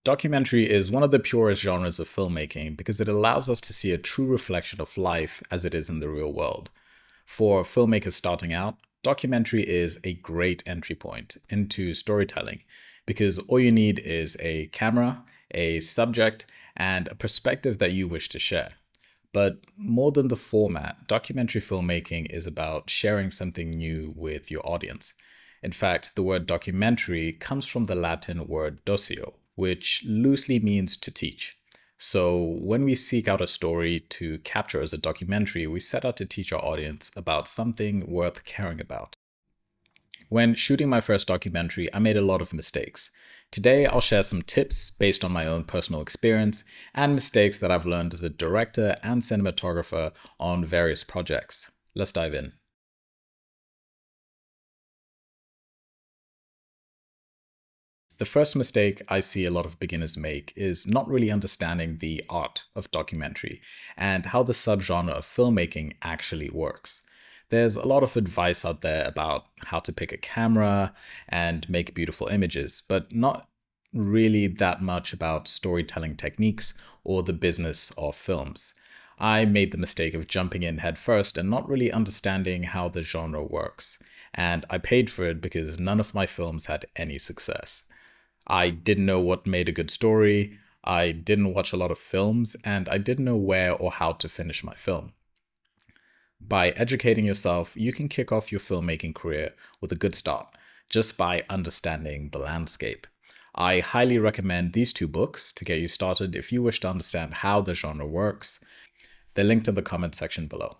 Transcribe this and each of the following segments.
Documentary is one of the purest genres of filmmaking because it allows us to see a true reflection of life as it is in the real world. For filmmakers starting out, documentary is a great entry point into storytelling because all you need is a camera, a subject, and a perspective that you wish to share. But more than the format, documentary filmmaking is about sharing something new with your audience. In fact, the word documentary comes from the Latin word doceo, which loosely means to teach. So when we seek out a story to capture as a documentary, we set out to teach our audience about something worth caring about. When shooting my first documentary, I made a lot of mistakes. Today, I'll share some tips based on my own personal experience and mistakes that I've learned as a director and cinematographer on various projects. Let's dive in. The first mistake I see a lot of beginners make is not really understanding the art of documentary and how the subgenre of filmmaking actually works. There's a lot of advice out there about how to pick a camera and make beautiful images, but not really that much about storytelling techniques or the business of films. I made the mistake of jumping in headfirst and not really understanding how the genre works, and I paid for it because none of my films had any success. I didn't know what made a good story, I didn't watch a lot of films, and I didn't know where or how to finish my film. By educating yourself, you can kick off your filmmaking career with a good start, just by understanding the landscape. I highly recommend these two books to get you started if you wish to understand how the genre works. They're linked in the comment section below.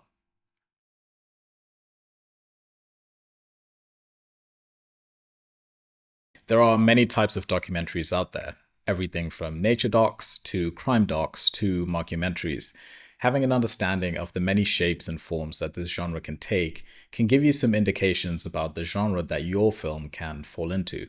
There are many types of documentaries out there, everything from nature docs to crime docs to mockumentaries. Having an understanding of the many shapes and forms that this genre can take can give you some indications about the genre that your film can fall into.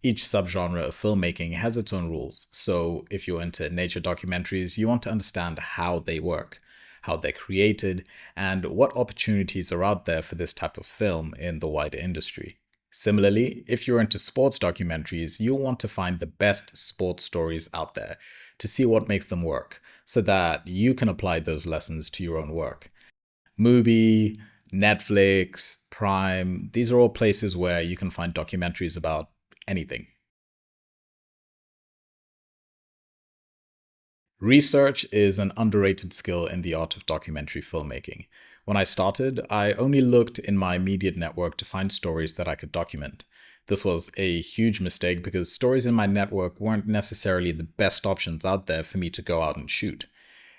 Each subgenre of filmmaking has its own rules, so if you're into nature documentaries, you want to understand how they work, how they're created, and what opportunities are out there for this type of film in the wider industry. Similarly, if you're into sports documentaries, you'll want to find the best sports stories out there to see what makes them work, so that you can apply those lessons to your own work. Mubi, Netflix, Prime, these are all places where you can find documentaries about anything. Research is an underrated skill in the art of documentary filmmaking. When I started, I only looked in my immediate network to find stories that I could document. This was a huge mistake because stories in my network weren't necessarily the best options out there for me to go out and shoot.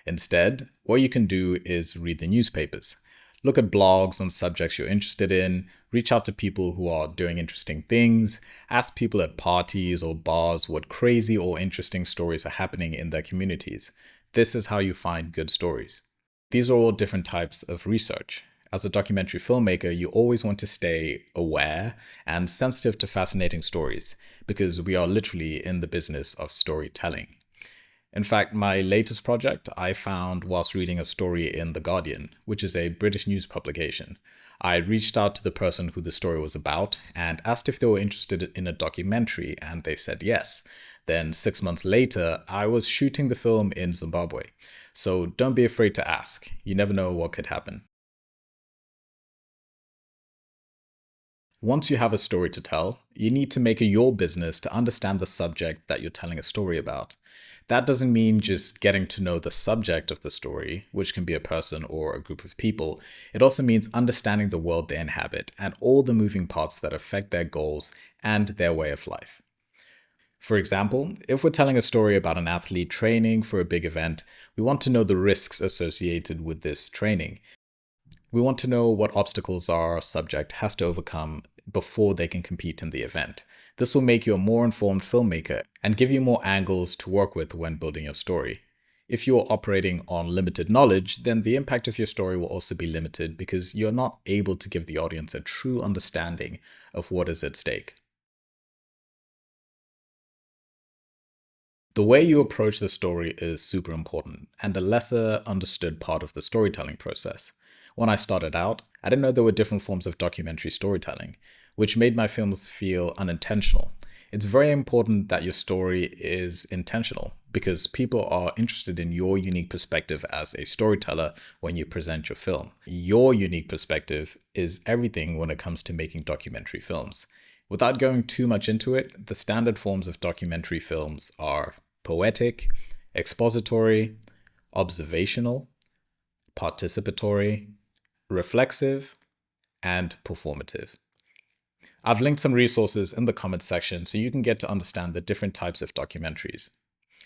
Instead, what you can do is read the newspapers. Look at blogs on subjects you're interested in, reach out to people who are doing interesting things, ask people at parties or bars what crazy or interesting stories are happening in their communities. This is how you find good stories. These are all different types of research. As a documentary filmmaker, you always want to stay aware and sensitive to fascinating stories, because we are literally in the business of storytelling. In fact, my latest project I found whilst reading a story in The Guardian, which is a British news publication. I reached out to the person who the story was about and asked if they were interested in a documentary, and they said yes. Then 6 months later, I was shooting the film in Zimbabwe. So don't be afraid to ask. You never know what could happen. Once you have a story to tell, you need to make it your business to understand the subject that you're telling a story about. That doesn't mean just getting to know the subject of the story, which can be a person or a group of people. It also means understanding the world they inhabit and all the moving parts that affect their goals and their way of life. For example, if we're telling a story about an athlete training for a big event, we want to know the risks associated with this training. We want to know what obstacles our subject has to overcome before they can compete in the event. This will make you a more informed filmmaker and give you more angles to work with when building your story. If you're operating on limited knowledge, then the impact of your story will also be limited because you're not able to give the audience a true understanding of what is at stake. The way you approach the story is super important and a lesser understood part of the storytelling process. When I started out, I didn't know there were different forms of documentary storytelling, which made my films feel unintentional. It's very important that your story is intentional because people are interested in your unique perspective as a storyteller when you present your film. Your unique perspective is everything when it comes to making documentary films. Without going too much into it, the standard forms of documentary films are poetic, expository, observational, participatory, reflexive, and performative. I've linked some resources in the comments section so you can get to understand the different types of documentaries.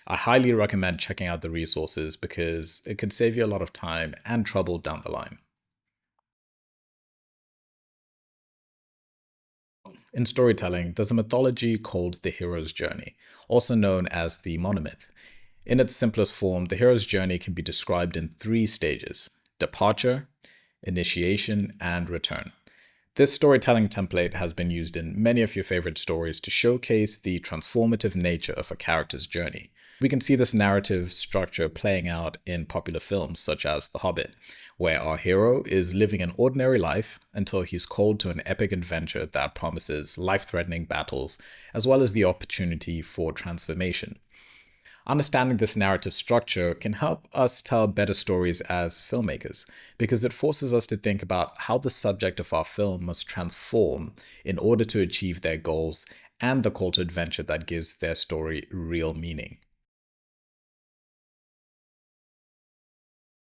I highly recommend checking out the resources because it could save you a lot of time and trouble down the line. In storytelling, there's a mythology called the hero's journey, also known as the monomyth. In its simplest form, the hero's journey can be described in three stages: departure, initiation, and return. This storytelling template has been used in many of your favorite stories to showcase the transformative nature of a character's journey. We can see this narrative structure playing out in popular films such as The Hobbit, where our hero is living an ordinary life until he's called to an epic adventure that promises life-threatening battles, as well as the opportunity for transformation. Understanding this narrative structure can help us tell better stories as filmmakers, because it forces us to think about how the subject of our film must transform in order to achieve their goals and the call to adventure that gives their story real meaning.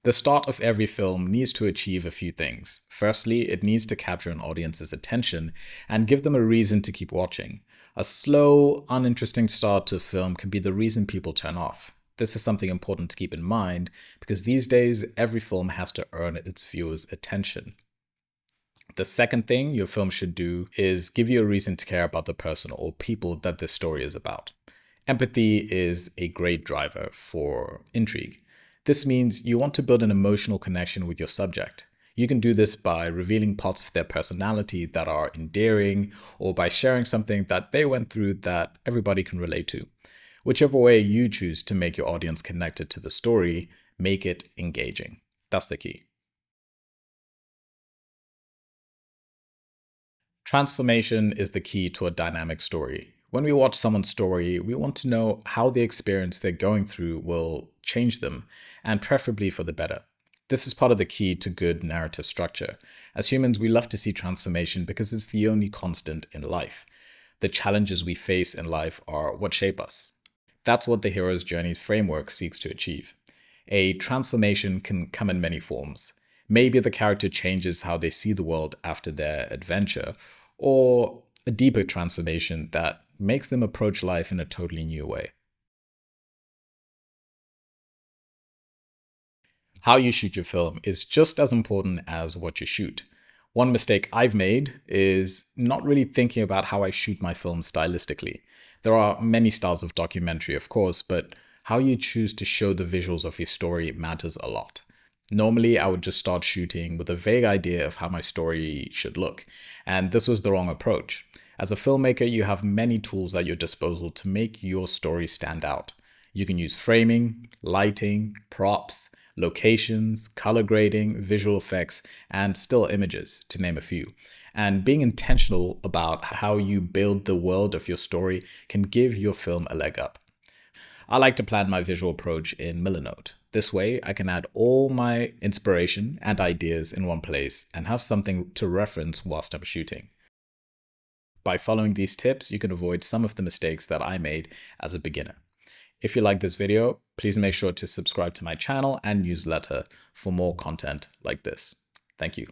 The start of every film needs to achieve a few things. Firstly, it needs to capture an audience's attention and give them a reason to keep watching. A slow, uninteresting start to a film can be the reason people turn off. This is something important to keep in mind because these days, every film has to earn its viewers' attention. The second thing your film should do is give you a reason to care about the person or people that this story is about. Empathy is a great driver for intrigue. This means you want to build an emotional connection with your subject. You can do this by revealing parts of their personality that are endearing, or by sharing something that they went through that everybody can relate to. Whichever way you choose to make your audience connected to the story, make it engaging. That's the key. Transformation is the key to a dynamic story. When we watch someone's story, we want to know how the experience they're going through will change them, and preferably for the better. This is part of the key to good narrative structure. As humans, we love to see transformation because it's the only constant in life. The challenges we face in life are what shape us. That's what the hero's journey framework seeks to achieve. A transformation can come in many forms. Maybe the character changes how they see the world after their adventure, or a deeper transformation that makes them approach life in a totally new way. How you shoot your film is just as important as what you shoot. One mistake I've made is not really thinking about how I shoot my film stylistically. There are many styles of documentary, of course, but how you choose to show the visuals of your story matters a lot. Normally, I would just start shooting with a vague idea of how my story should look, and this was the wrong approach. As a filmmaker, you have many tools at your disposal to make your story stand out. You can use framing, lighting, props, locations, color grading, visual effects, and still images, to name a few. And being intentional about how you build the world of your story can give your film a leg up. I like to plan my visual approach in Millernote. This way, I can add all my inspiration and ideas in one place and have something to reference whilst I'm shooting. By following these tips, you can avoid some of the mistakes that I made as a beginner. If you like this video, please make sure to subscribe to my channel and newsletter for more content like this. Thank you.